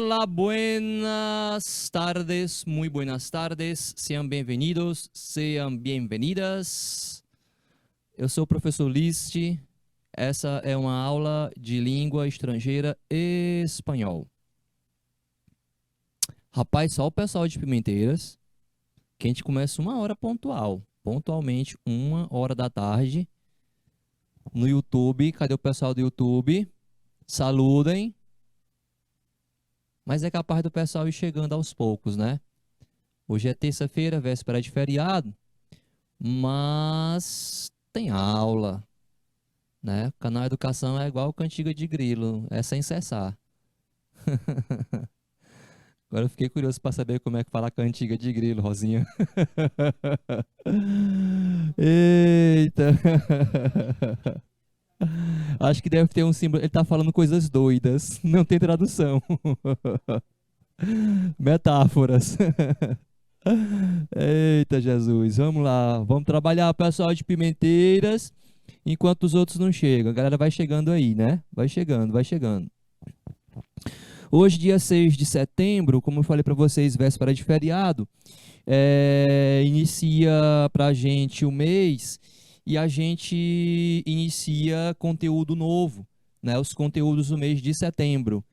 Hola, buenas tardes, muy buenas tardes, sejam bem-vindos, sejam bem-vindas. Eu sou o professor List, essa é uma aula de língua estrangeira espanhol. Rapaz, só o pessoal de Pimenteiras, que a gente começa 1 hora pontual, pontualmente 1 hora da tarde, no YouTube. Cadê o pessoal do YouTube? Saludem. Mas é capaz do pessoal ir chegando aos poucos, né? Hoje é terça-feira, véspera de feriado, mas tem aula, né? O canal Educação é igual cantiga de grilo, é sem cessar. Agora eu fiquei curioso para saber como é que fala cantiga de grilo, Rosinha. Eita! Acho que deve ter um símbolo. Ele tá falando coisas doidas, não tem tradução. Metáforas. Eita Jesus, vamos lá, vamos trabalhar, pessoal de Pimenteiras, enquanto os outros não chegam. A galera vai chegando aí, né? Vai chegando, vai chegando. Hoje, dia 6 de setembro, como eu falei para vocês, véspera de feriado, inicia pra gente o mês e a gente inicia conteúdo novo, né? Os conteúdos do mês de setembro.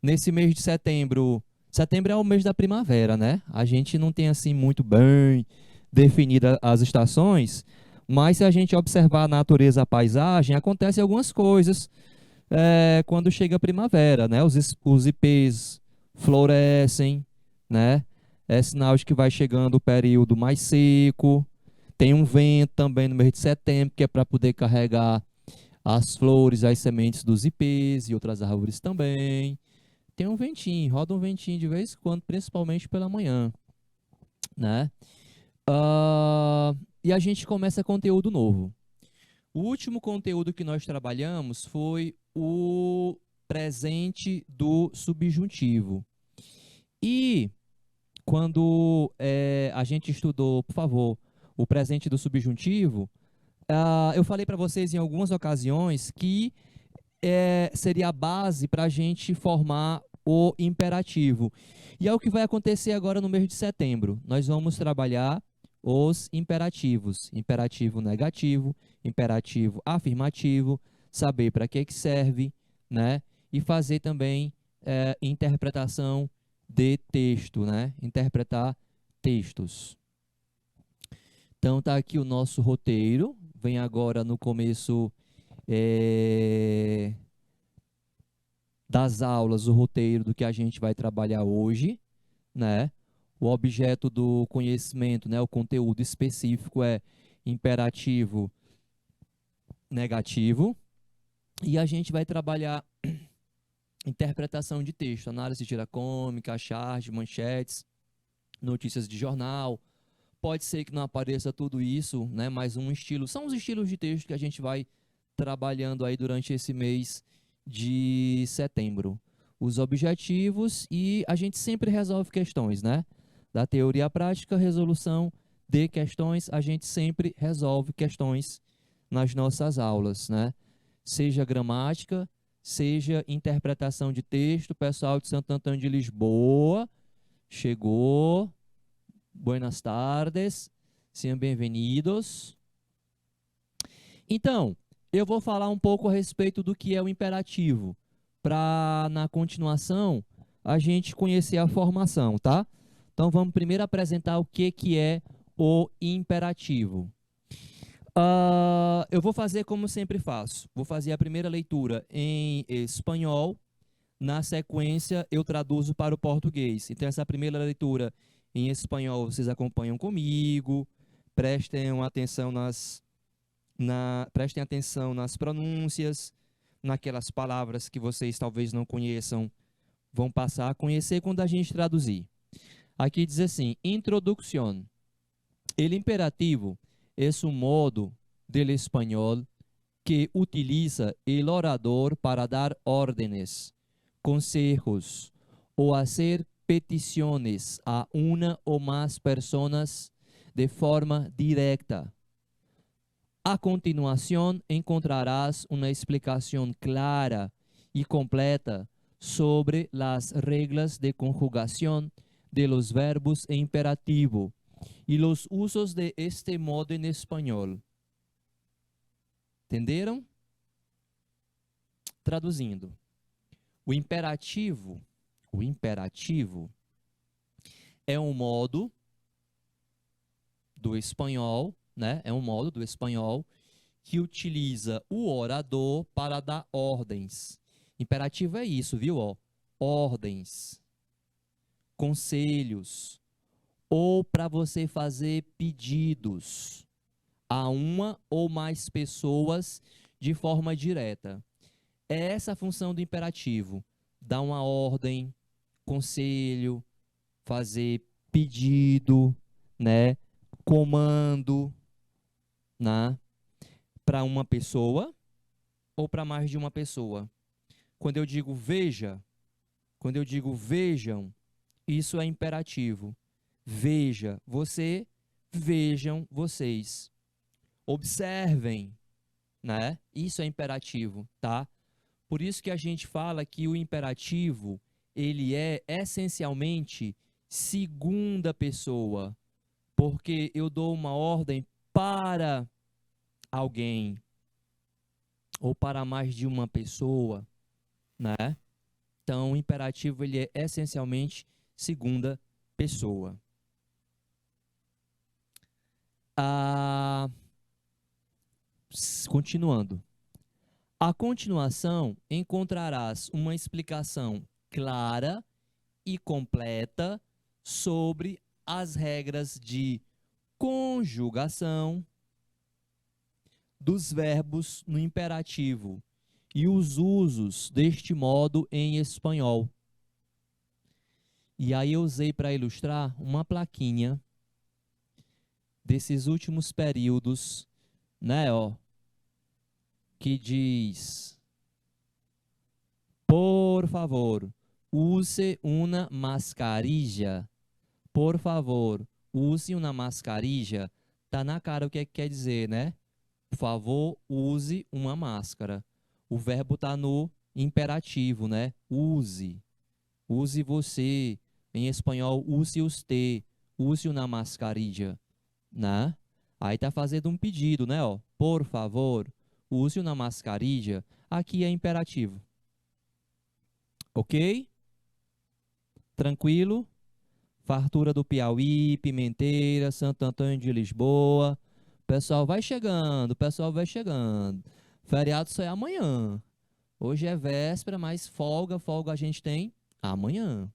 Nesse mês de setembro, setembro é o mês da primavera, né? A gente não tem assim muito bem definida as estações, mas se a gente observar a natureza, a paisagem, acontecem algumas coisas quando chega a primavera, né? Os ipês florescem, né? É sinal de que vai chegando o período mais seco. Tem um vento também no mês de setembro, que é para poder carregar as flores, as sementes dos ipês e outras árvores também. Tem um ventinho, roda um ventinho de vez em quando, principalmente pela manhã, né? E a gente começa conteúdo novo. O último conteúdo que nós trabalhamos foi o presente do subjuntivo. E quando a gente estudou, por favor, o presente do subjuntivo, eu falei para vocês em algumas ocasiões que seria a base para a gente formar o imperativo. E é o que vai acontecer agora no mês de setembro. Nós vamos trabalhar os imperativos. Imperativo negativo, imperativo afirmativo, saber para que serve, né? E fazer também interpretação de texto, né? Interpretar textos. Então tá aqui o nosso roteiro. Vem agora no começo das aulas, o roteiro do que a gente vai trabalhar hoje, né? O objeto do conhecimento, né? O conteúdo específico é imperativo negativo. E a gente vai trabalhar interpretação de texto, análise de tira cômica, charge, manchetes, notícias de jornal. Pode ser que não apareça tudo isso, né? Mas um estilo, são os estilos de texto que a gente vai trabalhando aí durante esse mês de setembro. Os objetivos e a gente sempre resolve questões, né? Da teoria à prática, resolução de questões, a gente sempre resolve questões nas nossas aulas, né? Seja gramática, seja interpretação de texto. Pessoal de Santo Antônio de Lisboa, chegou. Buenas tardes, sejam bem-vindos. Então, eu vou falar um pouco a respeito do que é o imperativo, para, na continuação, a gente conhecer a formação, tá? Então, vamos primeiro apresentar o que é o imperativo. Eu vou fazer como sempre faço. Vou fazer a primeira leitura em espanhol. Na sequência, eu traduzo para o português. Então, essa primeira leitura em espanhol, vocês acompanham comigo. Prestem atenção prestem atenção nas pronúncias, naquelas palavras que vocês talvez não conheçam, vão passar a conhecer quando a gente traduzir. Aqui diz assim, introducción. El imperativo es un modo del español que utiliza el orador para dar órdenes, consejos o hacer peticiones a una o más personas de forma directa. A continuación encontrarás una explicación clara y completa sobre las reglas de conjugación de los verbos en imperativo y los usos de este modo en español. Entenderam? Traduzindo, o imperativo é um modo do espanhol, né? É um modo do espanhol que utiliza o orador para dar ordens. Imperativo é isso, viu? Ó, ordens, conselhos, ou para você fazer pedidos a uma ou mais pessoas de forma direta. É essa a função do imperativo: dar uma ordem, conselho, fazer pedido, né? Comando, né? Para uma pessoa ou para mais de uma pessoa. Quando eu digo veja, quando eu digo vejam, isso é imperativo. Veja você, vejam vocês. Observem, né? Isso é imperativo, tá? Por isso que a gente fala que o imperativo, ele é essencialmente segunda pessoa, porque eu dou uma ordem para alguém ou para mais de uma pessoa, né? Então, o imperativo ele é essencialmente segunda pessoa. Continuando. A continuação encontrarás uma explicação clara e completa sobre as regras de conjugação dos verbos no imperativo e os usos deste modo em espanhol. E aí eu usei para ilustrar uma plaquinha desses últimos períodos, né, ó, que diz: por favor, use uma mascarilla. Por favor, use uma mascarilla. Tá na cara o que quer dizer, né? Por favor, use uma máscara. O verbo tá no imperativo, né? Use. Use você. Em espanhol, use usted. Use uma mascarilla, né? Aí tá fazendo um pedido, né? Ó, por favor, use uma mascarilla. Aqui é imperativo. Ok? Tranquilo? Fartura do Piauí, Pimenteira, Santo Antônio de Lisboa. Pessoal vai chegando, pessoal vai chegando. Feriado só é amanhã. Hoje é véspera, mas folga a gente tem amanhã.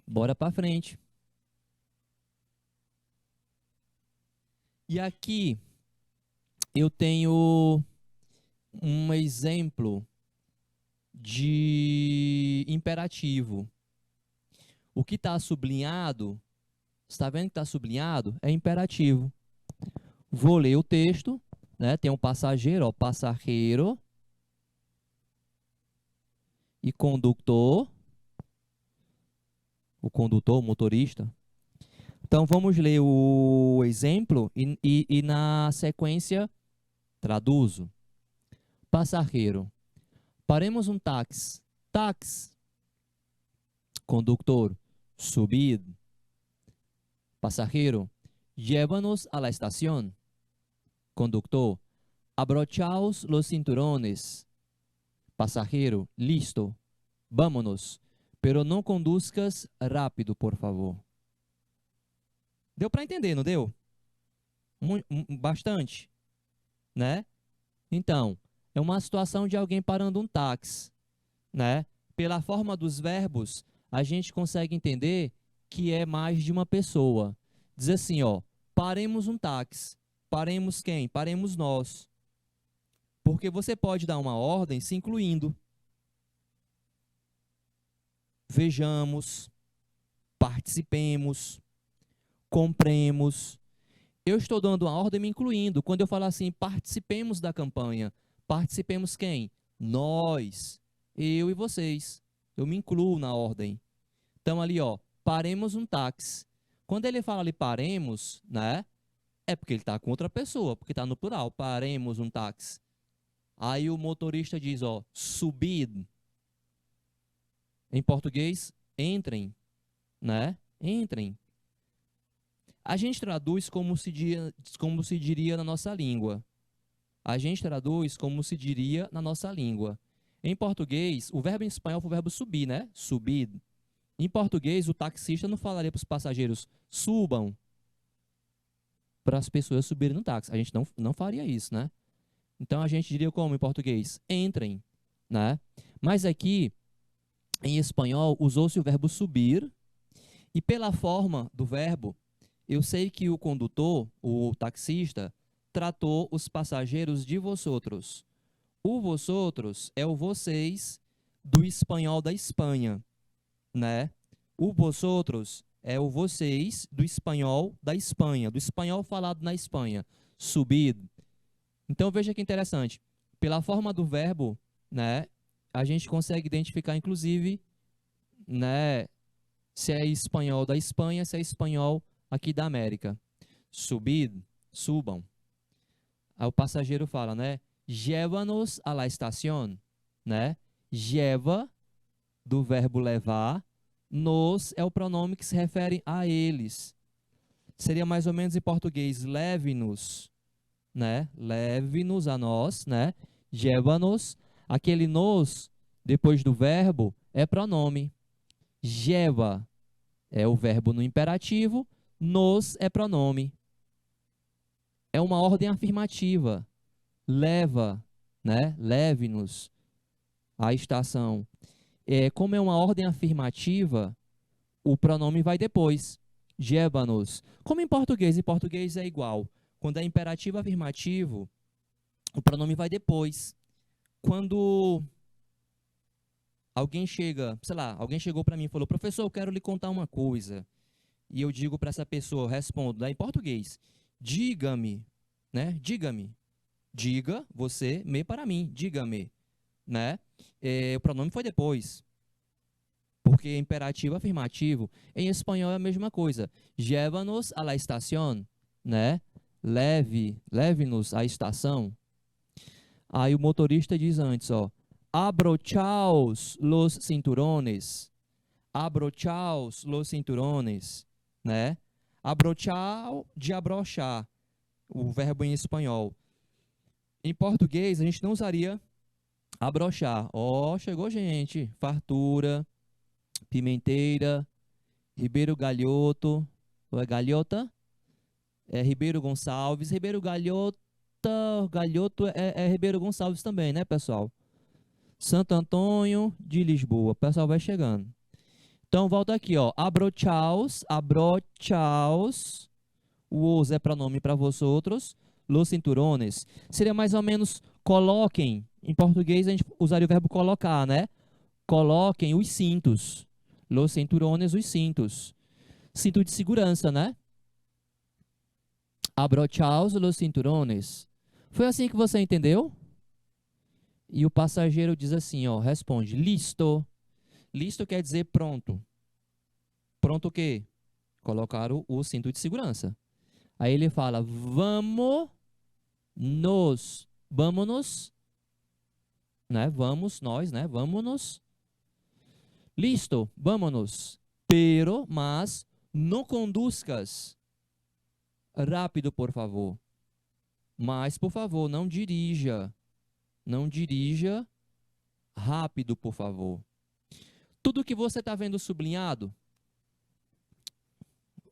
Bora para frente. E aqui eu tenho um exemplo de imperativo. O que está sublinhado, está vendo que está sublinhado? É imperativo. Vou ler o texto, né? Tem um passageiro, ó, passageiro e condutor. O condutor, o motorista. Então, vamos ler o exemplo e na sequência, traduzo. Passageiro. Paremos um táxi. Táxi. Conductor. Subid. Passageiro. Llévanos a la estación. Conductor. Abrochaos los cinturones. Passageiro. Listo. Vámonos. Pero não conduzcas rápido, por favor. Deu para entender, não deu? Bastante, né? Então, é uma situação de alguém parando um táxi, né? Pela forma dos verbos, a gente consegue entender que é mais de uma pessoa. Diz assim, ó, paremos um táxi. Paremos quem? Paremos nós. Porque você pode dar uma ordem se incluindo. Vejamos, participemos, compremos. Eu estou dando uma ordem me incluindo. Quando eu falo assim, participemos da campanha. Participemos quem? Nós, eu e vocês. Eu me incluo na ordem. Então ali, ó, paremos um táxi. Quando ele fala ali paremos, né? É porque ele está com outra pessoa, porque está no plural. Paremos um táxi. Aí o motorista diz, ó, subid. Em português, entrem, né? Entrem. A gente traduz como se diria na nossa língua. A gente traduz como se diria na nossa língua. Em português, o verbo em espanhol foi o verbo subir, né? Subir. Em português, o taxista não falaria para os passageiros, subam, para as pessoas subirem no táxi. A gente não faria isso, né? Então, a gente diria como em português? Entrem, né? Mas aqui, em espanhol, usou-se o verbo subir, e pela forma do verbo, eu sei que o condutor, o taxista, tratou os passageiros de vosotros. O vosotros é o vocês do espanhol da Espanha, né? O vosotros é o vocês do espanhol da Espanha, do espanhol falado na Espanha. Subir. Então veja que interessante. Pela forma do verbo, né, a gente consegue identificar inclusive, né, se é espanhol da Espanha, se é espanhol aqui da América. Subir, subam. Aí o passageiro fala, né? Llévanos a la estación, né? Lleva, do verbo levar, nos é o pronome que se refere a eles. Seria mais ou menos em português, leve-nos, né? Leve-nos a nós, né? Llévanos. Aquele nos, depois do verbo, é pronome. Lleva é o verbo no imperativo, nos é pronome. É uma ordem afirmativa. Leva, né? Leve-nos à estação. Como é uma ordem afirmativa, o pronome vai depois. Llévanos. Como em português é igual. Quando é imperativo afirmativo, o pronome vai depois. Quando alguém chega, sei lá, alguém chegou para mim e falou, professor, eu quero lhe contar uma coisa. E eu digo para essa pessoa, respondo, né, em português, diga-me, né? Diga-me. Diga, você, me para mim, diga-me, né? O pronome foi depois, porque é imperativo afirmativo. Em espanhol é a mesma coisa. Llévanos a la estación, né? Leve-nos à estação. Aí o motorista diz antes, ó, abrochaos los cinturones. Abrochaos los cinturones, né? Abrochar, de abrochar, o verbo em espanhol. Em português, a gente não usaria abrochar. Ó, chegou gente. Fartura, Pimenteira, Ribeiro Galhoto. Ou é Galhota? É Ribeiro Gonçalves. Ribeiro Galhota, Galhoto é Ribeiro Gonçalves também, né, pessoal? Santo Antônio de Lisboa. O pessoal vai chegando. Então, volta aqui, ó. Abrochaos, abrochaos. O os é pronome para vosotros. Los cinturones. Seria mais ou menos coloquem. Em português, a gente usaria o verbo colocar, né? Coloquem os cintos. Los cinturones, os cintos. Cinto de segurança, né? Abrochaos los cinturones. Foi assim que você entendeu? E o passageiro diz assim, ó, responde, listo. Listo quer dizer pronto. Pronto o quê? Colocar o cinto de segurança. Aí ele fala, vamos-nos, né? Vamos, nós, né? Vamos-nos. Listo, vamos-nos. Pero, mas, não conduzcas. Rápido, por favor. Mas, por favor, não dirija. Não dirija rápido, por favor. Tudo que você está vendo sublinhado,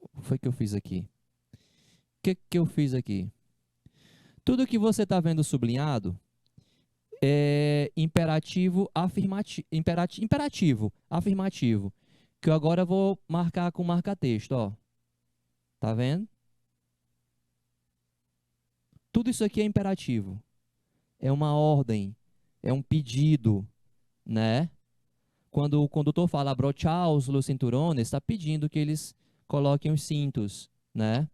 o que foi que eu fiz aqui? O que eu fiz aqui? Tudo que você está vendo sublinhado é imperativo afirmativo, imperativo afirmativo, que eu agora vou marcar com marca-texto, ó. Tá vendo? Tudo isso aqui é imperativo. É uma ordem, é um pedido, né? Quando o condutor fala abrochaos los cinturones, está pedindo que eles coloquem os cintos, né?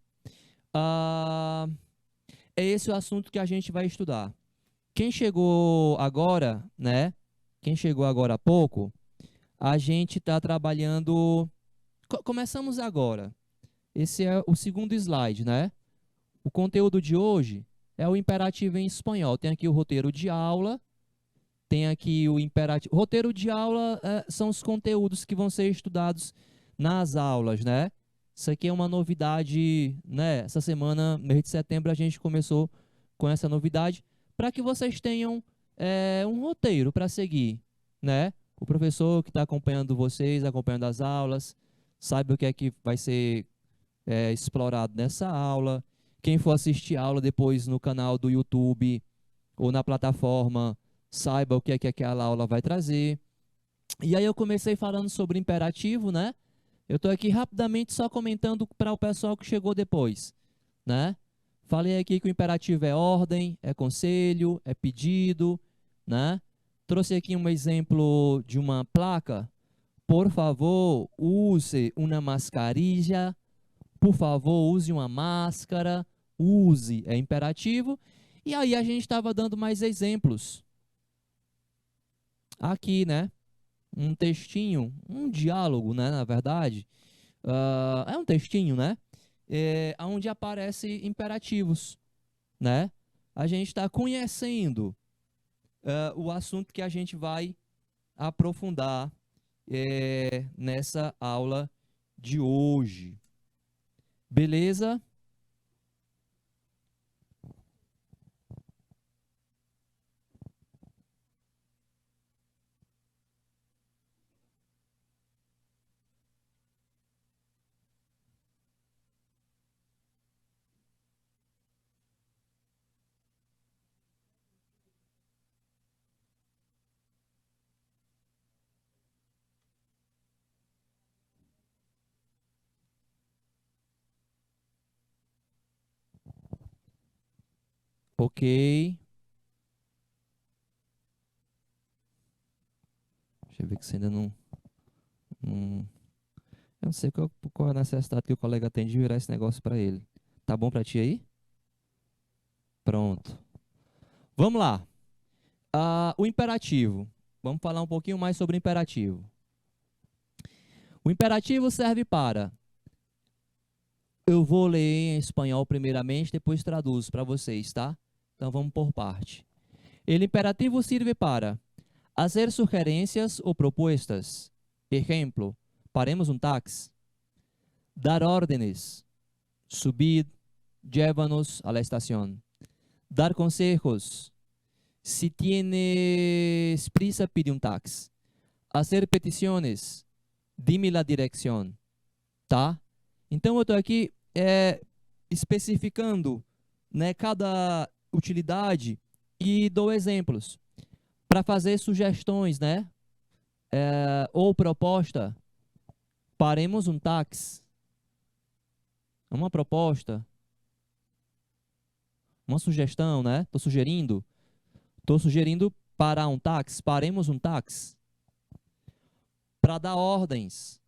É esse o assunto que a gente vai estudar. Quem chegou agora, né? Quem chegou agora há pouco, a gente está trabalhando. Começamos agora. Esse é o segundo slide, né? O conteúdo de hoje é o imperativo em espanhol. Tem aqui o roteiro de aula, tem aqui o imperativo. Roteiro de aula são os conteúdos que vão ser estudados nas aulas, né? Isso aqui é uma novidade, né? Essa semana, mês de setembro, a gente começou com essa novidade para que vocês tenham um roteiro para seguir, né? O professor que está acompanhando vocês, acompanhando as aulas, saiba o que é que vai ser explorado nessa aula. Quem for assistir a aula depois no canal do YouTube ou na plataforma, saiba o que é que aquela aula vai trazer. E aí eu comecei falando sobre imperativo, né? Eu estou aqui rapidamente só comentando para o pessoal que chegou depois, né? Falei aqui que o imperativo é ordem, é conselho, é pedido, né? Trouxe aqui um exemplo de uma placa. Por favor, use uma mascarilla. Por favor, use uma máscara. Use é imperativo. E aí a gente estava dando mais exemplos. Aqui, né? Um textinho, um diálogo, né? Na verdade. É um textinho, né? Onde aparece imperativos, né? A gente está conhecendo o assunto que a gente vai aprofundar nessa aula de hoje. Beleza? Ok. Deixa eu ver que você ainda não... Eu não sei qual é a necessidade que o colega tem de virar esse negócio para ele. Tá bom para ti aí? Pronto. Vamos lá. O imperativo. Vamos falar um pouquinho mais sobre o imperativo. O imperativo serve para... Eu vou ler em espanhol primeiramente, depois traduzo para vocês, tá? Então vamos por parte. El imperativo sirve para hacer sugerencias o propuestas. Ejemplo, paremos un taxi. Dar órdenes. Subid, llévanos a la estación. Dar consejos. Si tienes prisa, pide un taxi. Hacer peticiones. Dime la dirección. Tá? Então eu estou aqui especificando, né, cada utilidade e dou exemplos para fazer sugestões, né? Ou proposta. Paremos um táxi. Uma proposta. Uma sugestão, né? Estou sugerindo parar um táxi. Paremos um táxi. Para dar ordens.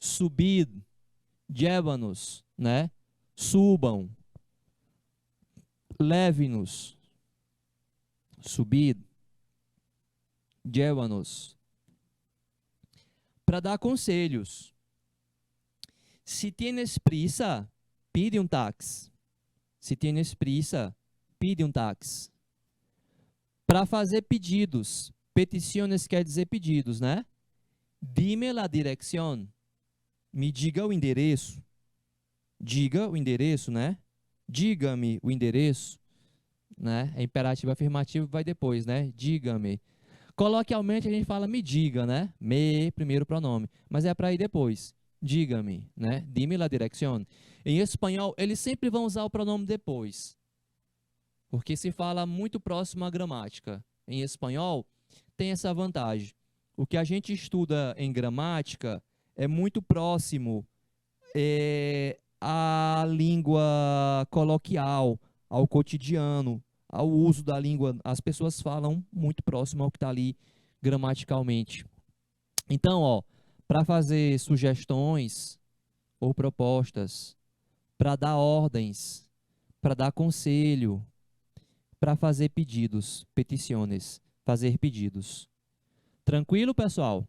Subir. Llévanos, né? Subam. Leve-nos. Subir. Llévanos. Para dar conselhos. Se tienes prisa, pide um táxi. Se tienes prisa, pide um táxi. Para fazer pedidos. Peticiones quer dizer pedidos, né? Dime la dirección. Me diga o endereço. Diga o endereço, né? Diga-me o endereço, né? É imperativo afirmativo, vai depois, né? Diga-me. Coloquialmente a gente fala me diga, né? Me, primeiro pronome, mas é para ir depois. Diga-me, né? Dime la dirección. Em espanhol, eles sempre vão usar o pronome depois, porque se fala muito próximo à gramática. Em espanhol, tem essa vantagem. O que a gente estuda em gramática é muito próximo à língua coloquial, ao cotidiano, ao uso da língua. As pessoas falam muito próximo ao que está ali gramaticalmente. Então, ó, para fazer sugestões ou propostas, para dar ordens, para dar conselho, para fazer pedidos, peticiones, fazer pedidos. Tranquilo, pessoal?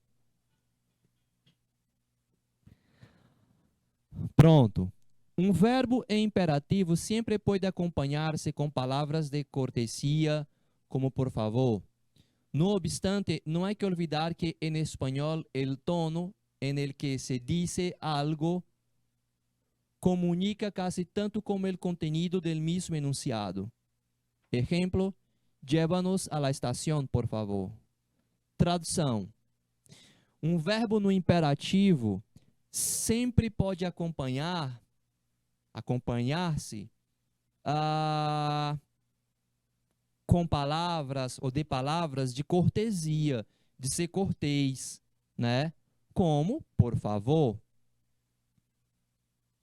Pronto. Um verbo em imperativo sempre pode acompanhar-se com palavras de cortesia, como por favor. No obstante, no hay que olvidar que en español el tono en el que se dice algo comunica casi tanto como el contenido del mismo enunciado. Ejemplo, llévanos a la estación, por favor. Tradução. Um verbo no imperativo sempre pode acompanhar-se com palavras ou de palavras de cortesia, de ser cortês, né? Como, por favor.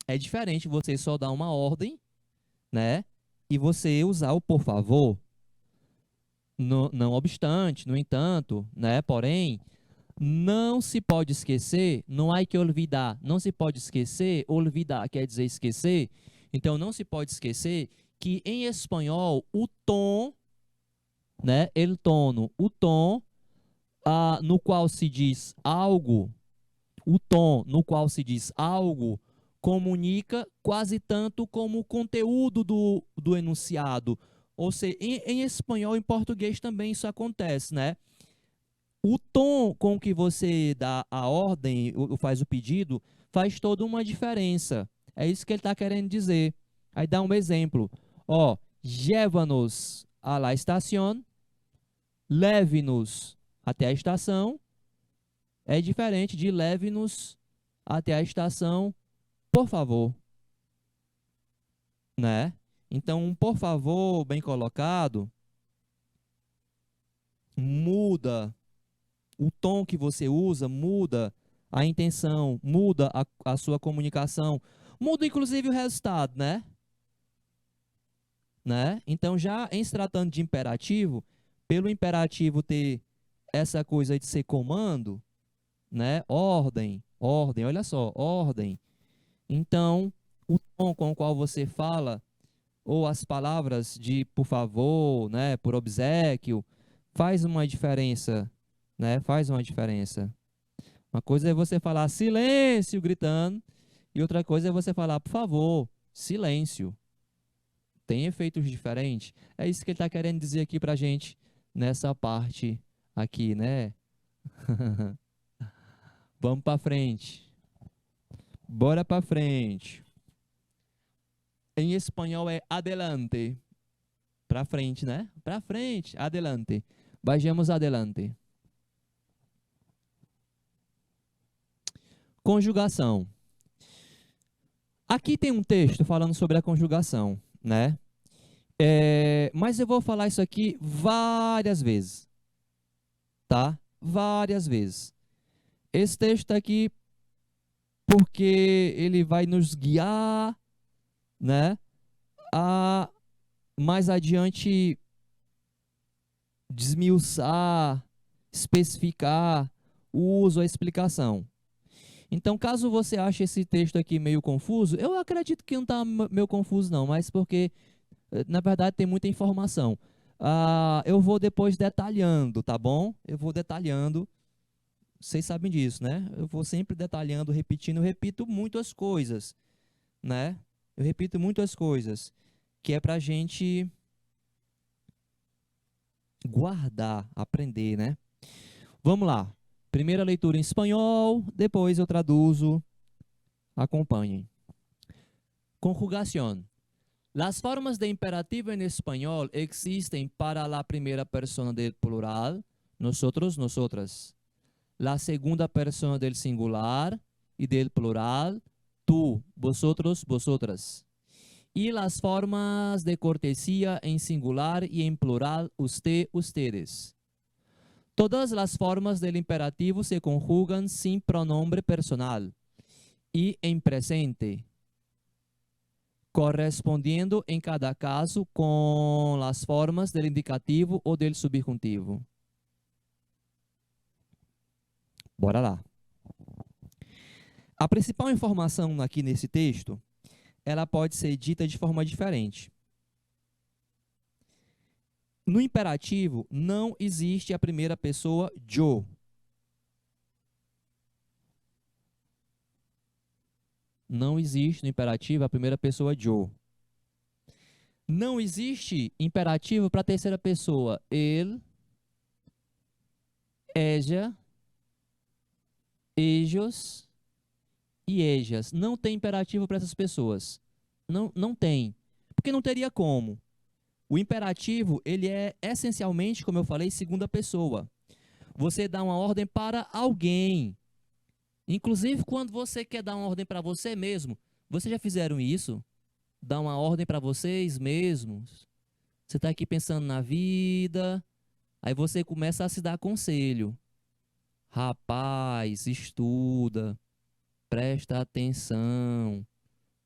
É diferente você só dar uma ordem, né? E você usar o por favor. Não obstante, no entanto, né? Porém, não se pode esquecer, não há que olvidar, não se pode esquecer, olvidar quer dizer esquecer, então não se pode esquecer que em espanhol o tom, né, el tono, o tom no qual se diz algo, o tom no qual se diz algo comunica quase tanto como o conteúdo do enunciado, ou seja, em espanhol e em português também isso acontece, né? O tom com que você dá a ordem, ou faz o pedido, faz toda uma diferença. É isso que ele está querendo dizer. Aí dá um exemplo. Ó, llévanos a la estación, leve-nos até a estação. É diferente de leve-nos até a estação, por favor. Né? Então, um por favor bem colocado muda o tom que você usa, muda a intenção, muda a sua comunicação, muda inclusive o resultado, né? Então, já em se tratando de imperativo, pelo imperativo ter essa coisa de ser comando, né? Ordem, olha só, ordem. Então, o tom com o qual você fala, ou as palavras de por favor, né? Por obséquio, faz uma diferença, né? Faz uma diferença. Uma coisa é você falar silêncio gritando, e outra coisa é você falar, por favor, silêncio. Tem efeitos diferentes. É isso que ele está querendo dizer aqui pra gente nessa parte aqui, né? Vamos para frente. Bora para frente. Em espanhol é adelante. Para frente, né? Para frente, adelante. Vayamos adelante. Conjugação. Aqui tem um texto falando sobre a conjugação, né? Mas eu vou falar isso aqui várias vezes, tá? Várias vezes. Esse texto está aqui porque ele vai nos guiar, né? A mais adiante desmiuçar, especificar o uso, a explicação. Então, caso você ache esse texto aqui meio confuso, eu acredito que não está meio confuso não, mas porque, na verdade, tem muita informação. Eu vou depois detalhando, tá bom? Eu vou detalhando, vocês sabem disso, né? Eu vou sempre detalhando, repetindo, eu repito muitas coisas, né? Eu repito muitas coisas, que é para a gente guardar, aprender, né? Vamos lá. Primeira leitura em espanhol, depois eu traduzo. Acompanhem. Conjugación. Las formas de imperativo en español existen para la primera persona del plural, nosotros, nosotras. La segunda persona del singular y del plural, tú, vosotros, vosotras. Y las formas de cortesía en singular y en plural, usted, ustedes. Todas las formas del imperativo se conjugan sin pronombre personal y en presente, correspondiendo en cada caso con las formas del indicativo o del subjuntivo. Bora lá. A principal informação aqui nesse texto, ela pode ser dita de forma diferente. No imperativo, não existe a primeira pessoa yo. Não existe no imperativo a primeira pessoa Joe. Não existe imperativo para a terceira pessoa. Ele, ella, ellos e ejas. Não tem imperativo para essas pessoas. Não tem. Porque não teria como. O imperativo, ele é essencialmente, como eu falei, segunda pessoa. Você dá uma ordem para alguém. Inclusive, quando você quer dar uma ordem para você mesmo, vocês já fizeram isso? Dar uma ordem para vocês mesmos? Você está aqui pensando na vida, aí você começa a se dar conselho. Rapaz, estuda, presta atenção,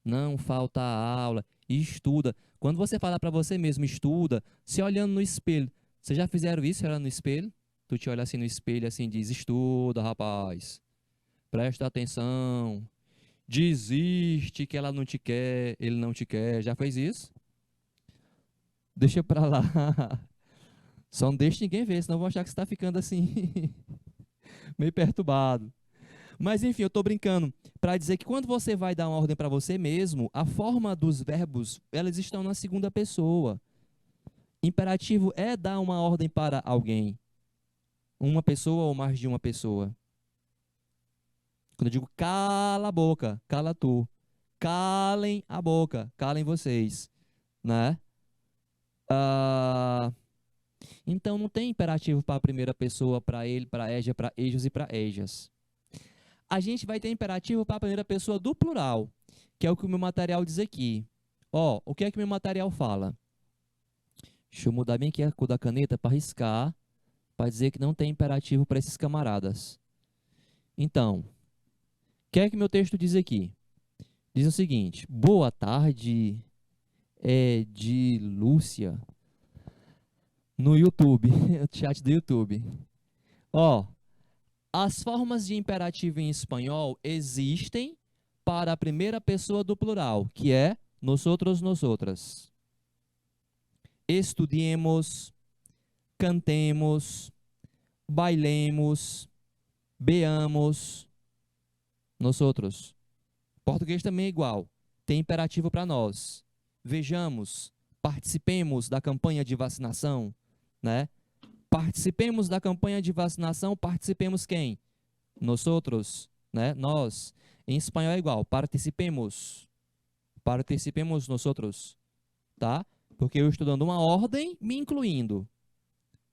não falta aula, estuda. Quando você fala para você mesmo, estuda, se olhando no espelho. Vocês já fizeram isso, olhando no espelho? Tu te olha assim no espelho, assim, diz, estuda, rapaz, presta atenção, desiste que ela não te quer, ele não te quer. Já fez isso? Deixa pra lá. Só não deixe ninguém ver, senão vão achar que você está ficando assim, meio perturbado. Mas enfim, eu estou brincando para dizer que quando você vai dar uma ordem para você mesmo, a forma dos verbos, elas estão na segunda pessoa. Imperativo é dar uma ordem para alguém. Uma pessoa ou mais de uma pessoa. Quando eu digo cala a boca, cala tu. Calem a boca, calem vocês, né? Ah, então não tem imperativo para a primeira pessoa, para ele, para eja, para ejos e para ejas. A gente vai ter imperativo para a primeira pessoa do plural, que é o que o meu material diz aqui. Ó, o que é que o meu material fala? Deixa eu mudar bem aqui a cor da caneta para riscar, para dizer que não tem imperativo para esses camaradas. Então, o que é que meu texto diz aqui? Diz o seguinte: boa tarde, é de Lúcia, no YouTube, o chat do YouTube. Ó, as formas de imperativo em espanhol existem para a primeira pessoa do plural, que é nosotros, nosotras. Estudiemos, cantemos, bailemos, veamos, nosotros. Português também é igual, tem imperativo para nós. Vejamos, participemos da campanha de vacinação, né? Participemos da campanha de vacinação, participemos quem? Nosotros, né? Nós. Em espanhol é igual, participemos. Participemos nosotros, tá? Porque eu estou dando uma ordem, me incluindo.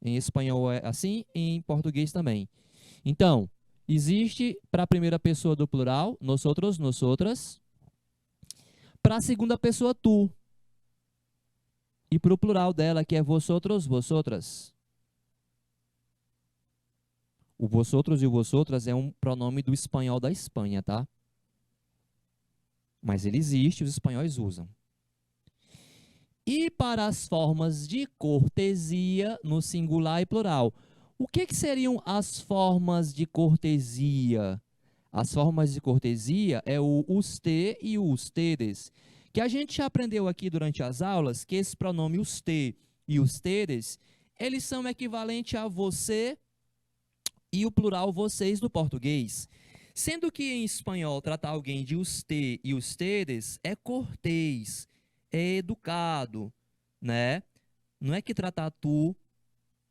Em espanhol é assim, em português também. Então, existe para a primeira pessoa do plural, nosotros, nosotras. Para a segunda pessoa, tu. E para o plural dela, que é vosotros, vosotras. O vosotros e o vosotras é um pronome do espanhol da Espanha, tá? Mas ele existe, os espanhóis usam. E para as formas de cortesia no singular e plural. O que seriam as formas de cortesia? As formas de cortesia é o usted e o ustedes, que a gente já aprendeu aqui durante as aulas, que esse pronome usted e ustedes, eles são equivalentes a você e o plural vocês no português. Sendo que em espanhol tratar alguém de usted e ustedes é cortês, é educado, né? Não é que tratar tu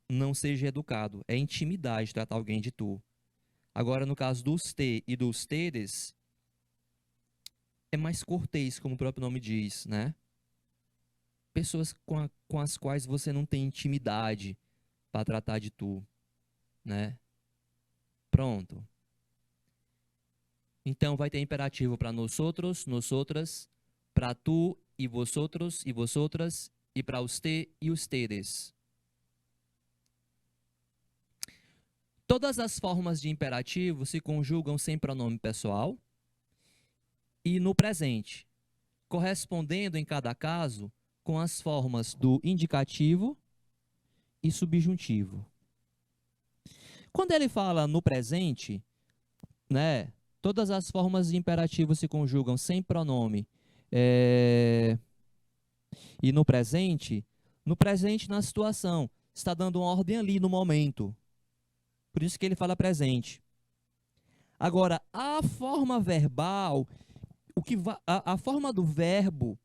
não seja educado, é intimidade tratar alguém de tu. Agora, no caso do usted e do ustedes, é mais cortês, como o próprio nome diz, né? Pessoas com as quais você não tem intimidade para tratar de tu, né? Pronto. Então, vai ter imperativo para nosotros, nosotras, para tu e vosotros e vosotras, e para usted e ustedes. Todas as formas de imperativo se conjugam sem pronome pessoal e no presente, correspondendo em cada caso com as formas do indicativo e subjuntivo. Quando ele fala no presente, né, todas as formas de imperativo se conjugam sem pronome e no presente na situação, está dando uma ordem ali no momento. Por isso que ele fala presente. Agora, a forma verbal, a forma do verbo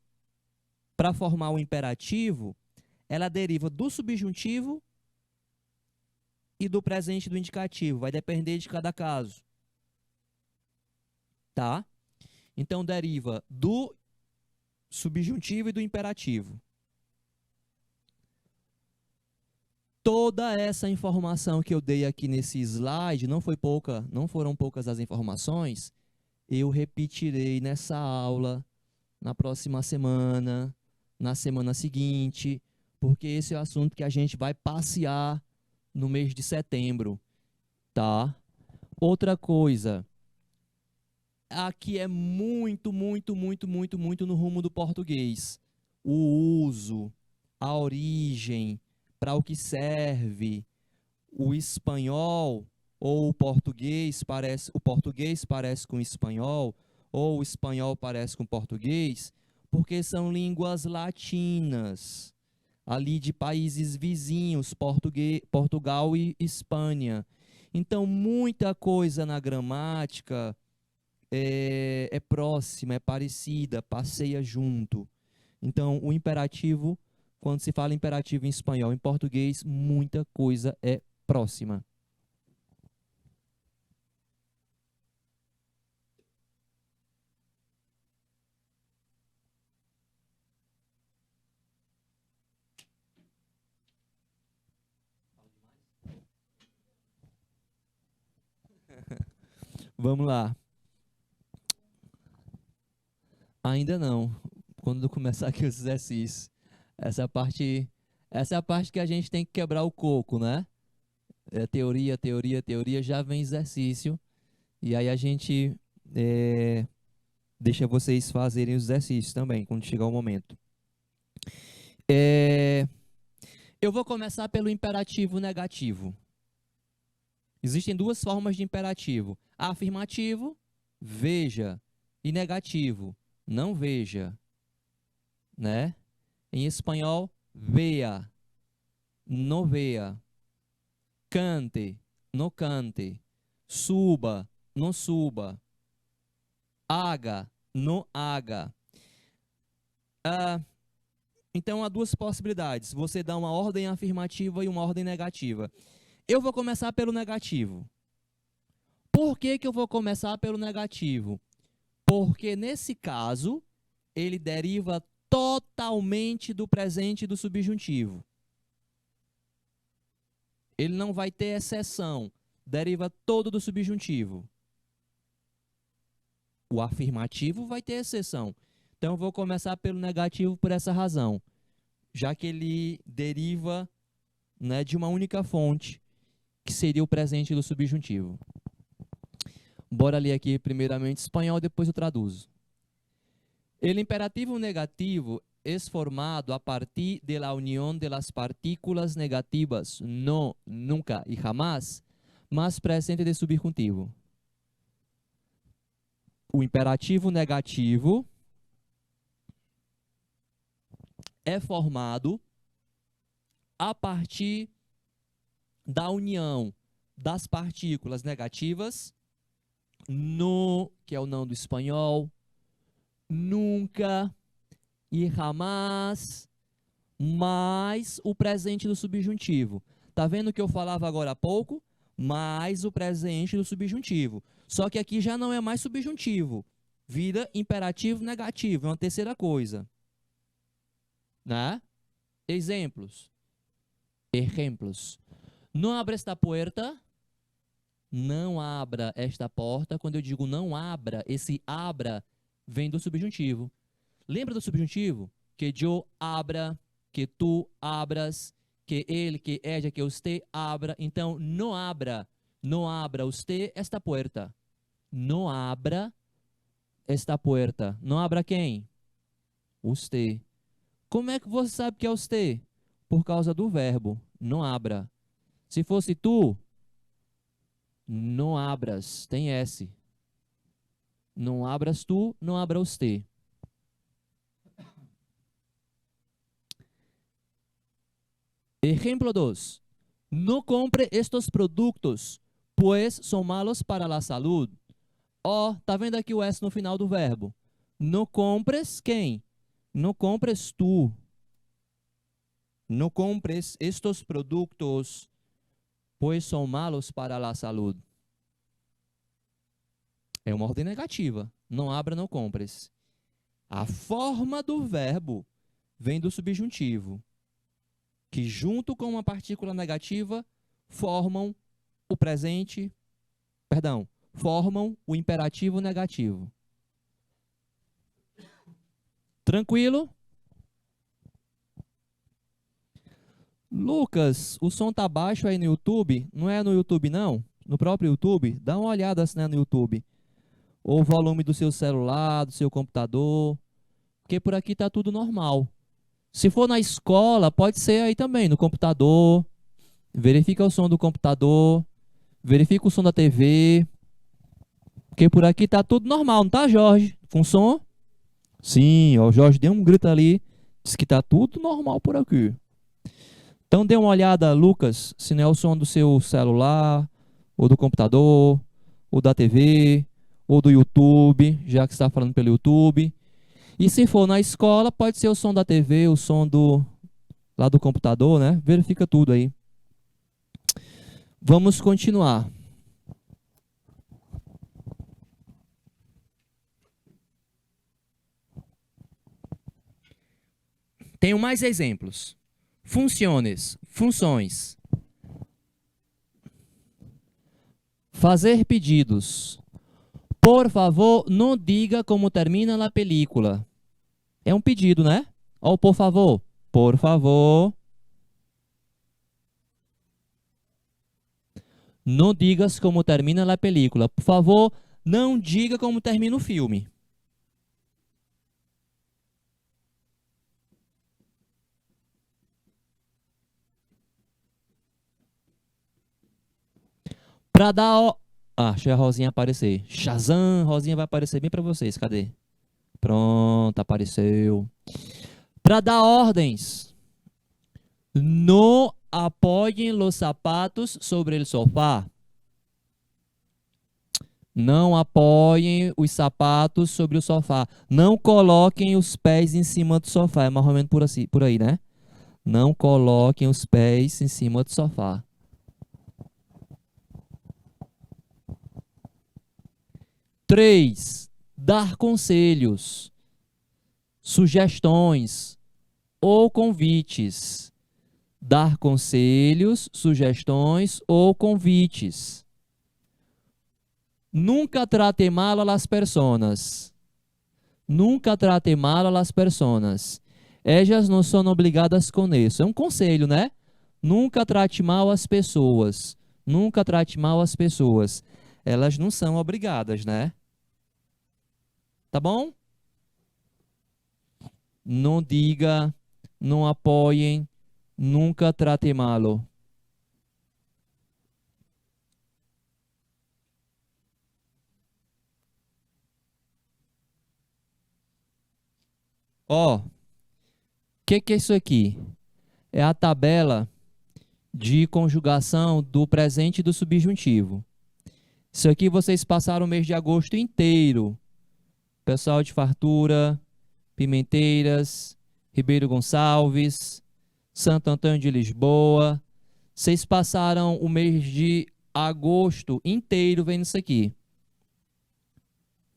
para formar o imperativo, ela deriva do subjuntivo e do presente do indicativo. Vai depender de cada caso. Tá? Então, deriva do subjuntivo e do imperativo. Toda essa informação que eu dei aqui nesse slide, não foram poucas as informações, eu repetirei nessa aula, na próxima semana, na semana seguinte, porque esse é o assunto que a gente vai passear no mês de setembro, tá? Outra coisa, aqui é muito no rumo do português. O uso, a origem, para o que serve, o espanhol ou o português parece com o espanhol, ou o espanhol parece com o português, porque são línguas latinas, ali de países vizinhos, Portugal e Espanha. Então, muita coisa na gramática é próxima, é parecida, passeia junto. Então, o imperativo, quando se fala imperativo em espanhol, em português, muita coisa é próxima. Vamos lá. Ainda não. Quando começar aqui os exercícios. Essa é a parte que a gente tem que quebrar o coco, né? Teoria, já vem exercício. E aí a gente deixa vocês fazerem os exercícios também, quando chegar o momento. Eu vou começar pelo imperativo negativo. Existem duas formas de imperativo. Afirmativo, veja, e negativo, não veja, né? Em espanhol, vea, no vea, cante, no cante, suba, no suba, haga, no haga. Então, há duas possibilidades. Você dá uma ordem afirmativa e uma ordem negativa. Eu vou começar pelo negativo. Por que eu vou começar pelo negativo? Porque, nesse caso, ele deriva totalmente do presente do subjuntivo. Ele não vai ter exceção. Deriva todo do subjuntivo. O afirmativo vai ter exceção. Então, eu vou começar pelo negativo por essa razão. Já que ele deriva, né, de uma única fonte, que seria o presente do subjuntivo. Bora ler aqui primeiramente espanhol, depois eu traduzo. El imperativo negativo es formado a partir de la unión de las partículas negativas no, nunca y jamás, más presente de subjuntivo. O imperativo negativo é formado a partir da união das partículas negativas no, que é o não do espanhol, nunca e jamais, mais o presente do subjuntivo. Tá vendo o que eu falava agora há pouco? Mais o presente do subjuntivo. Só que aqui já não é mais subjuntivo. Vira imperativo negativo, é uma terceira coisa. Né? Exemplos. Não abra esta porta. Não abra esta porta. Quando eu digo não abra, esse abra vem do subjuntivo. Lembra do subjuntivo? Que eu abra, que tu abras, que ele, que ella, que usted abra. Então, não abra usted esta puerta. Não abra esta puerta. Não abra quem? Usted. Como é que você sabe que é usted? Por causa do verbo, não abra. Se fosse tu, não abras, tem S. Não abras tu, não abra usted. Ejemplo 2. No compre estos productos, pues son malos para la salud. Ó, tá vendo aqui o S no final do verbo? No compres quem? No compres tu. No compres estos productos, pois são malos para a saúde. É uma ordem negativa. Não abra, não compres. A forma do verbo vem do subjuntivo, que junto com uma partícula negativa formam o presente, perdão, formam o imperativo negativo. Tranquilo? Lucas, o som tá baixo aí no YouTube? Não é no YouTube não? No próprio YouTube? Dá uma olhada se não é no YouTube. Ou o volume do seu celular, do seu computador, porque por aqui tá tudo normal. Se for na escola, pode ser aí também, no computador. Verifica o som do computador, verifica o som da TV, porque por aqui tá tudo normal, não tá, Jorge? Com som? Sim, ó, o Jorge deu um grito ali, disse que tá tudo normal por aqui. Então dê uma olhada, Lucas, se não é o som do seu celular, ou do computador, ou da TV, ou do YouTube, já que você está falando pelo YouTube. E se for na escola, pode ser o som da TV, o som lá do computador, né? Verifica tudo aí. Vamos continuar. Tenho mais exemplos. Funções, funções. Fazer pedidos. Por favor, não diga como termina a película. É um pedido, né? Ou por favor. Por favor. Não digas como termina a película. Por favor, não diga como termina o filme. Para dar... Ah, deixa a Rosinha aparecer. Shazam, Rosinha vai aparecer bem para vocês. Cadê? Pronto, apareceu. Para dar ordens. No apoiem os sapatos sobre o sofá. Não apoiem os sapatos sobre o sofá. Não coloquem os pés em cima do sofá. É mais ou menos por aí, né? Não coloquem os pés em cima do sofá. 3. Dar conselhos, sugestões ou convites. Dar conselhos, sugestões ou convites. Nunca trate mal a las personas. Nunca trate mal a las personas. Ellas não são obrigadas com isso. É um conselho, né? Nunca trate mal as pessoas. Nunca trate mal as pessoas. Elas não são obrigadas, né? Tá bom? Não diga, não apoiem, nunca trate malo. Ó, o que é isso aqui? É a tabela de conjugação do presente e do subjuntivo. Isso aqui vocês passaram o mês de agosto inteiro. Pessoal de Fartura, Pimenteiras, Ribeiro Gonçalves, Santo Antônio de Lisboa. Vocês passaram o mês de agosto inteiro vendo isso aqui.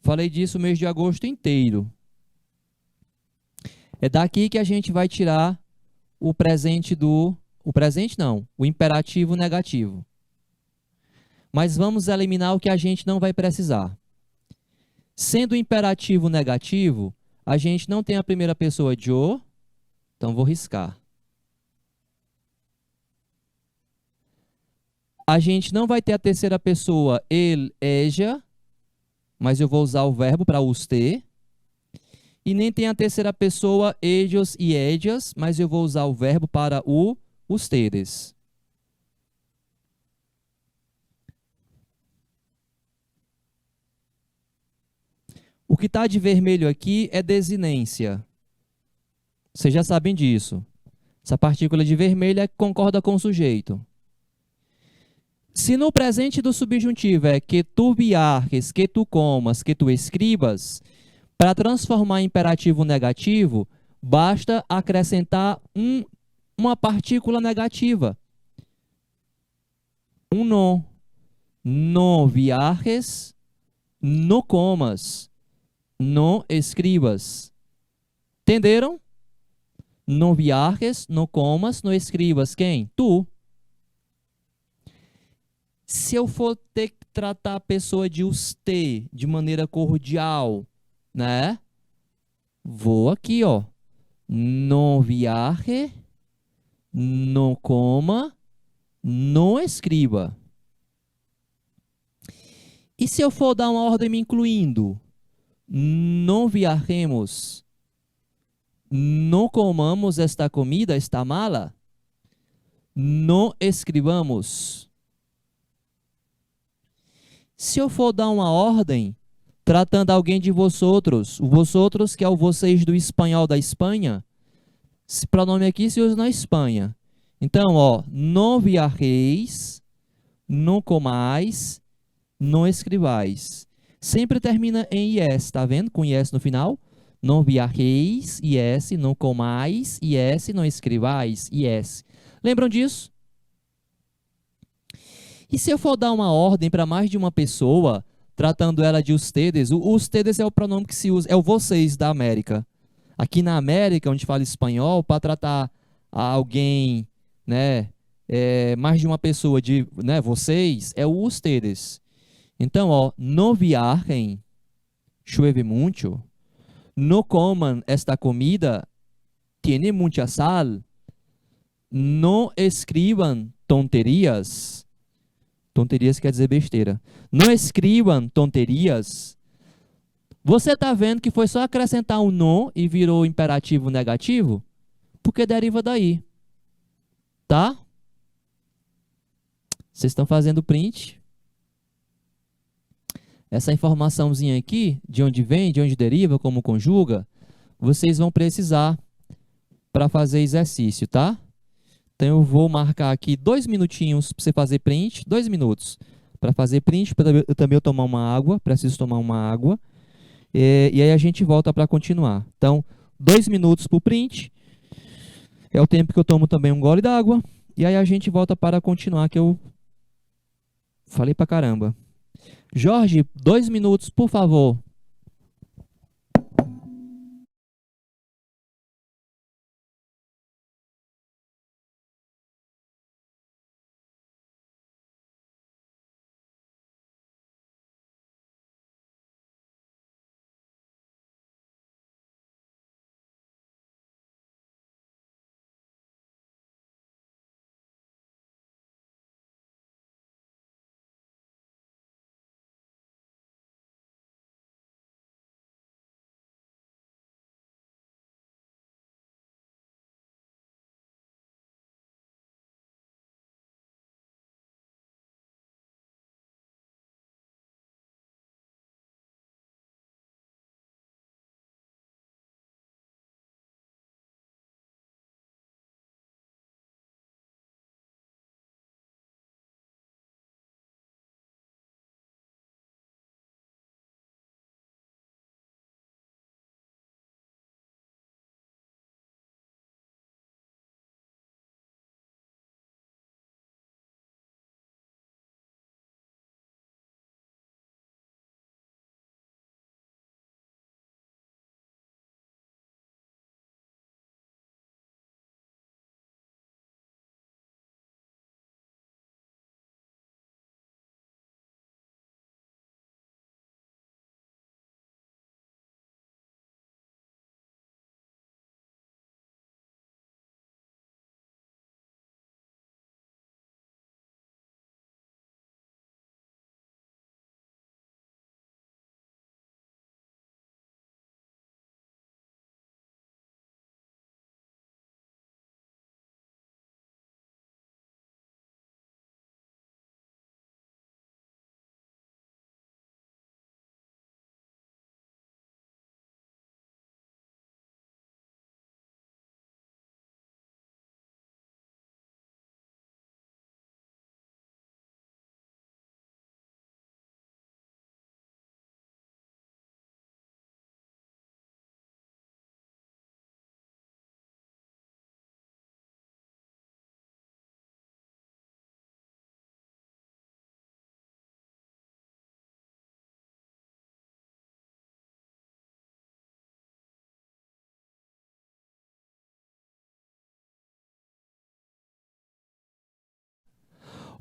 Falei disso o mês de agosto inteiro. É daqui que a gente vai tirar o presente do... O presente não, o imperativo negativo. Mas vamos eliminar o que a gente não vai precisar. Sendo o imperativo negativo, a gente não tem a primeira pessoa de o, então vou riscar. A gente não vai ter a terceira pessoa ele, eja, mas eu vou usar o verbo para os ter. E nem tem a terceira pessoa ellos e ellas, mas eu vou usar o verbo para os teres. O que está de vermelho aqui é desinência. Vocês já sabem disso. Essa partícula de vermelho é que concorda com o sujeito. Se no presente do subjuntivo é que tu viajes, que tu comas, que tu escribas, Para transformar em imperativo negativo, basta acrescentar uma partícula negativa. Um no. No viajes, no comas, no escribas. Entenderam? No viajes, no comas, no escribas. Quem? Tu. Se eu for ter que tratar a pessoa de usted, de maneira cordial, né? Vou aqui, ó. No viaje, no coma, no escriba. E se eu for dar uma ordem me incluindo? No viajemos, no comamos esta comida, esta mala, no escribamos. Se eu for dar uma ordem, tratando alguém de vosotros, o vosotros que é o vocês do espanhol da Espanha, esse pronome aqui se usa na Espanha. Então, ó, no viajeis, no comais, no escribais. Sempre termina em IS, tá vendo? Com IS no final. Não viajeis, IS, não comais, IS, não escribais, IS. Lembram disso? E se eu for dar uma ordem para mais de uma pessoa, tratando ela de ustedes, o ustedes é o pronome que se usa, é o vocês da América. Aqui na América, onde fala espanhol, para tratar alguém, né, mais de uma pessoa de, né, vocês, é o ustedes. Então, ó, no viajem, llueve mucho. No coman esta comida, tiene mucha sal. No escriban tonterias. Tonterias quer dizer besteira. Não escribam tonterias. Você está vendo que foi só acrescentar um no e virou imperativo negativo? Porque deriva daí. Tá? Vocês estão fazendo print? Essa informaçãozinha aqui, de onde vem, de onde deriva, como conjuga, vocês vão precisar para fazer exercício, tá? Então eu vou marcar aqui 2 minutinhos para você fazer print, 2 minutos para fazer print, para eu também tomar uma água, preciso tomar uma água, e aí a gente volta para continuar. Então, 2 minutos para o print, é o tempo que eu tomo também um gole d'água, e aí a gente volta para continuar, que eu falei pra caramba. Jorge, 2 minutos, por favor.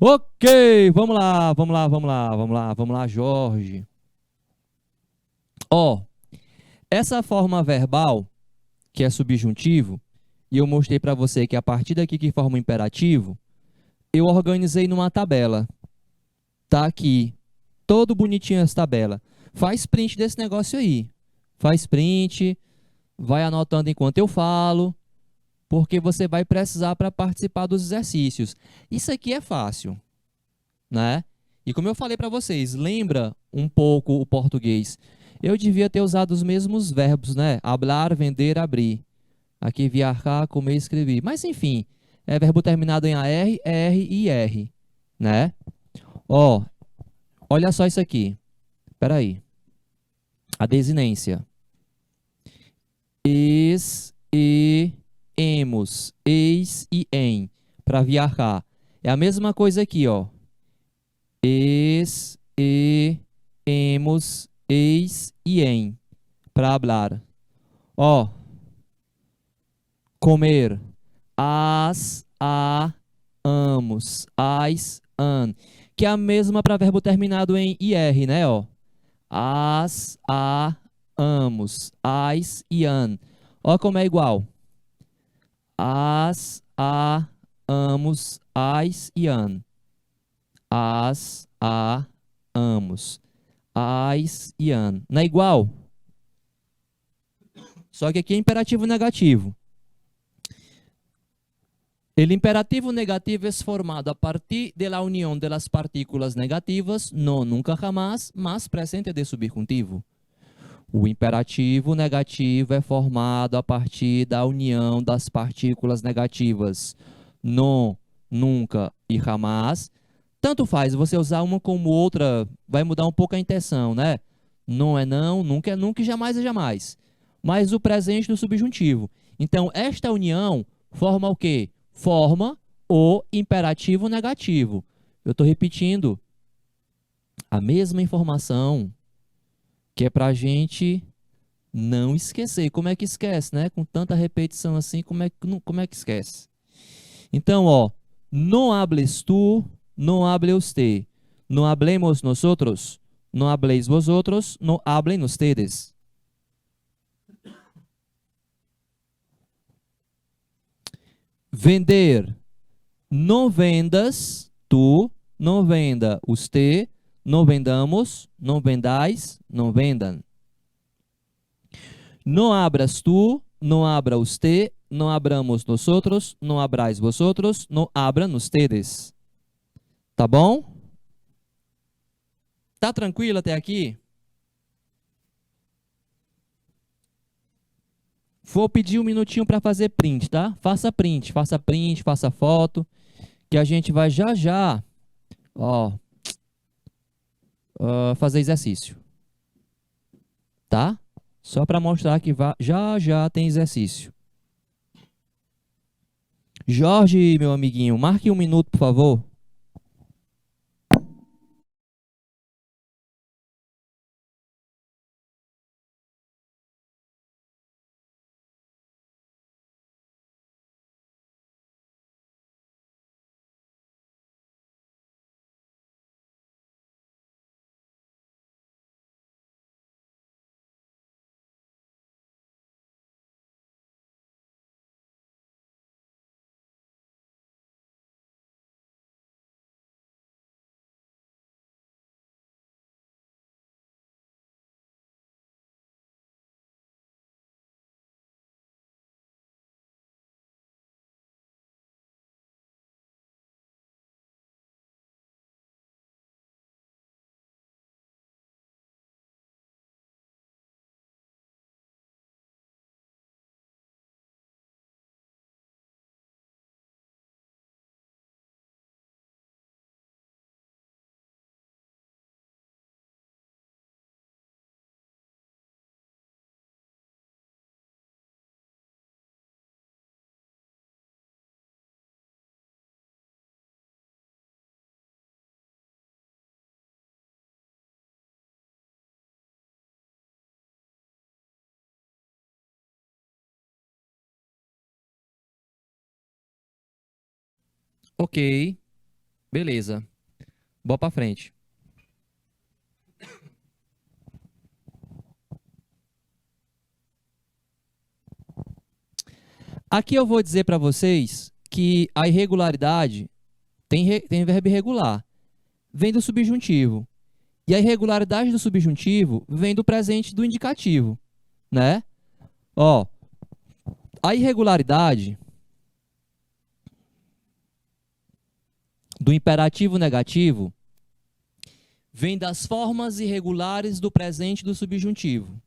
Ok, vamos lá, vamos lá, vamos lá, vamos lá, vamos lá, Jorge. Ó, essa forma verbal, que é subjuntivo, e eu mostrei para você que a partir daqui que forma o imperativo, eu organizei numa tabela. Tá aqui, todo bonitinho essa tabela. Faz print desse negócio aí. Faz print, vai anotando enquanto eu falo, porque você vai precisar para participar dos exercícios. Isso aqui é fácil, né? E como eu falei para vocês, lembra um pouco o português. Eu devia ter usado os mesmos verbos, né? Hablar, vender, abrir. Aqui, viajar, comer, escrever. Mas, enfim, é verbo terminado em AR, ER e IR, né? Ó, olha só isso aqui. Espera aí. A desinência. Es, e, emos, eis e em. Para viajar. É a mesma coisa aqui, ó. Es, e, emos, eis e em. Para hablar. Ó, comer. As, a, amos. As, an. Que é a mesma para verbo terminado em IR, né, ó. As, a, amos. As e an. Ó como é igual. As, a, amos, as e an. As, a, amos. As e an. Não é igual? Só que aqui é imperativo negativo. El imperativo negativo es formado a partir de la unión de las partículas negativas, no, nunca, jamás, más presente de subjuntivo. O imperativo negativo é formado a partir da união das partículas negativas, no, nunca e jamais. Tanto faz, você usar uma como outra, vai mudar um pouco a intenção, né? Não é não, nunca é nunca e jamais é jamais. Mas o presente do subjuntivo. Então, esta união forma o quê? Forma o imperativo negativo. Eu estou repetindo a mesma informação que é para a gente não esquecer. Como é que esquece, né? Com tanta repetição assim, como é que esquece? Então, ó, não hables tú, não hable usted. Não hablemos nosotros, não habléis vosotros, não hablen ustedes. Vender. Não vendas tu, não venda usted, não vendamos, não vendais, não vendam. Não abras tu, não abra usted, não abramos nosotros, não abrais vosotros, não abran ustedes. Tá bom? Tá tranquilo até aqui? Vou pedir um minutinho para fazer print, tá? Faça print, faça foto, que a gente vai já já, ó, fazer exercício, tá? Só para mostrar que já já tem exercício. Jorge, meu amiguinho, marque um minuto, por favor. Ok. Beleza. Bola para frente. Aqui eu vou dizer para vocês que a irregularidade tem verbo irregular, vem do subjuntivo. E a irregularidade do subjuntivo vem do presente do indicativo, né? Ó, a irregularidade do imperativo negativo vem das formas irregulares do presente do subjuntivo.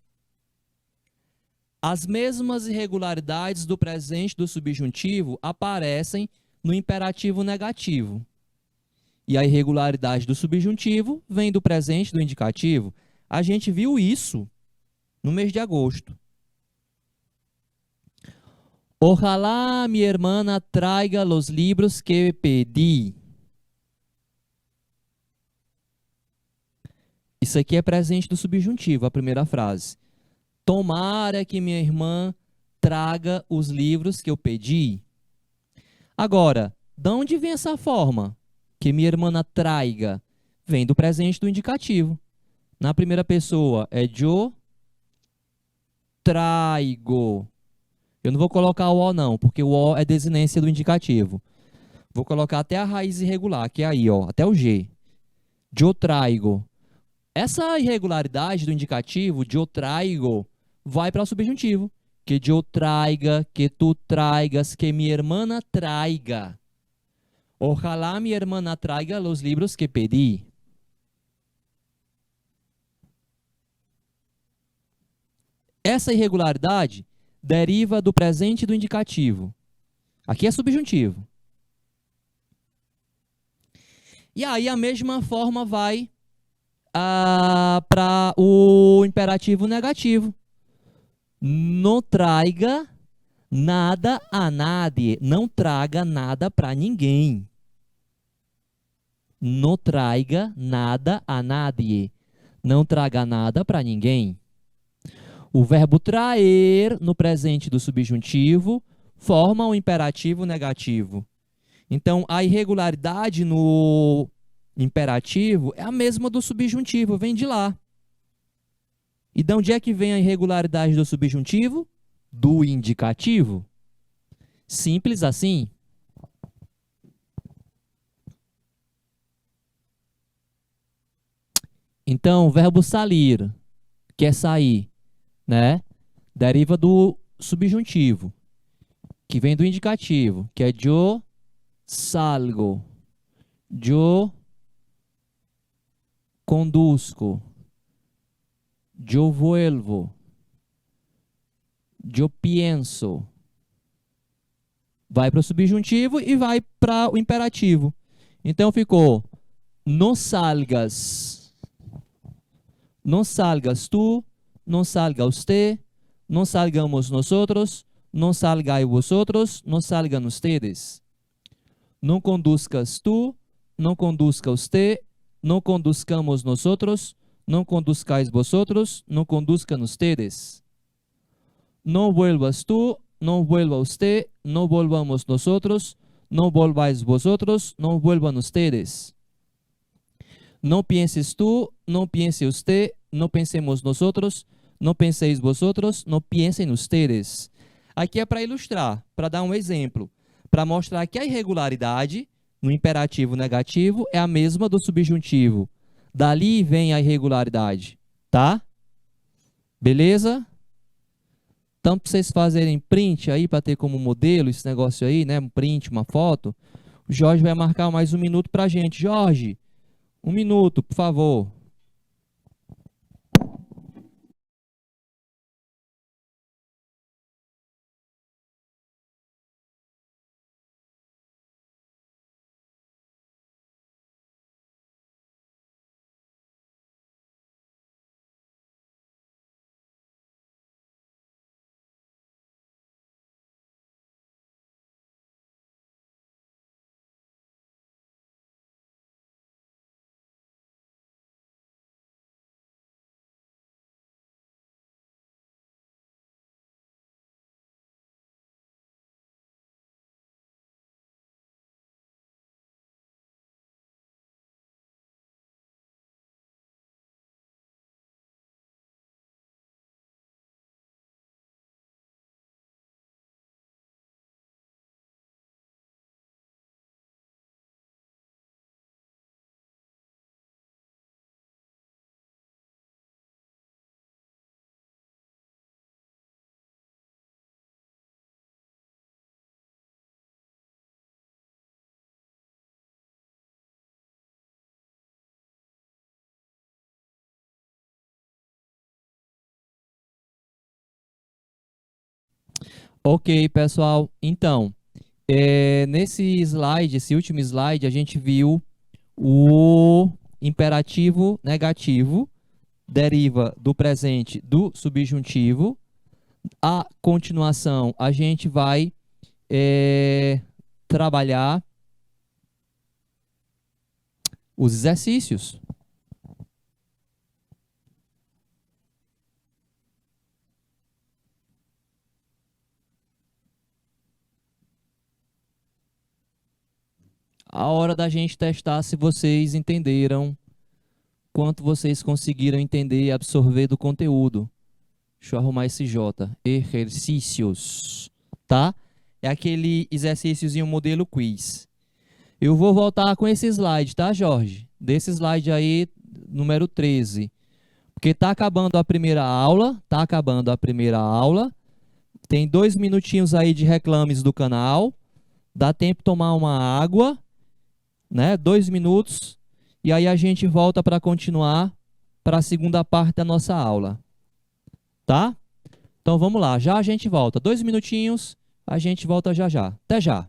As mesmas irregularidades do presente do subjuntivo aparecem no imperativo negativo. E a irregularidade do subjuntivo vem do presente do indicativo. A gente viu isso no mês de agosto. Ojalá mi hermana traiga los libros que pedi. Isso aqui é presente do subjuntivo, a primeira frase. Tomara que minha irmã traga os livros que eu pedi. Agora, de onde vem essa forma? Que minha irmã traiga. Vem do presente do indicativo. Na primeira pessoa é yo traigo. Eu não vou colocar o O não, porque o O é desinência do indicativo. Vou colocar até a raiz irregular, que é aí, ó, até o G. Yo traigo. Essa irregularidade do indicativo, yo traigo, vai para o subjuntivo. Que yo traiga, que tu traigas, que minha irmã traiga. Ojalá minha irmã traiga os livros que pedi. Essa irregularidade deriva do presente do indicativo. Aqui é subjuntivo. E aí a mesma forma vai para o imperativo negativo. Não traiga nada a nadie. Não traga nada para ninguém. Não traiga nada a nadie. Não traga nada para ninguém. O verbo traer, no presente do subjuntivo, forma um imperativo negativo. Então, a irregularidade no imperativo é a mesma do subjuntivo, vem de lá. E de onde é que vem a irregularidade do subjuntivo? Do indicativo. Simples assim. Então, o verbo salir, que é sair, né? Deriva do subjuntivo, que vem do indicativo, que é yo salgo, yo conduzco, yo vuelvo, yo pienso. Vai para o subjuntivo e vai para o imperativo. Então ficou não salgas. Não salgas tu, não salga usted, não salgamos nosotros, não salgai vosotros, não salgan ustedes. Não conduzcas tu, não conduzca usted, não conduzcamos nosotros, não conduzcais vosotros, não conduzcan ustedes. No vuelvas tú, no vuelva usted, no volvamos nosotros, no volváis vosotros, no vuelvan ustedes. No pienses tú, no piense usted, no pensemos nosotros, no penseis vosotros, no piensen ustedes. Aqui é para ilustrar, para dar um exemplo, para mostrar que a irregularidade no imperativo negativo é a mesma do subjuntivo. Dali vem a irregularidade, tá? Beleza? Então, para vocês fazerem print aí, para ter como modelo esse negócio aí, né? Um print, uma foto. O Jorge vai marcar mais um minuto para a gente. Jorge, um minuto, por favor. Ok, pessoal. Então, nesse slide, esse último slide, a gente viu o imperativo negativo, deriva do presente do subjuntivo. A continuação, a gente vai trabalhar os exercícios. A hora da gente testar se vocês entenderam, quanto vocês conseguiram entender e absorver do conteúdo. Deixa eu arrumar esse J. Exercícios, tá? É aquele exercíciozinho modelo quiz. Eu vou voltar com esse slide, tá, Jorge? Desse slide aí, número 13. Porque tá acabando a primeira aula, Tem 2 minutinhos aí de reclames do canal. Dá tempo de tomar uma água, né? 2 minutos. E aí a gente volta para continuar para a segunda parte da nossa aula. Tá? Então vamos lá, já a gente volta. 2 minutinhos, a gente volta já já. Até já.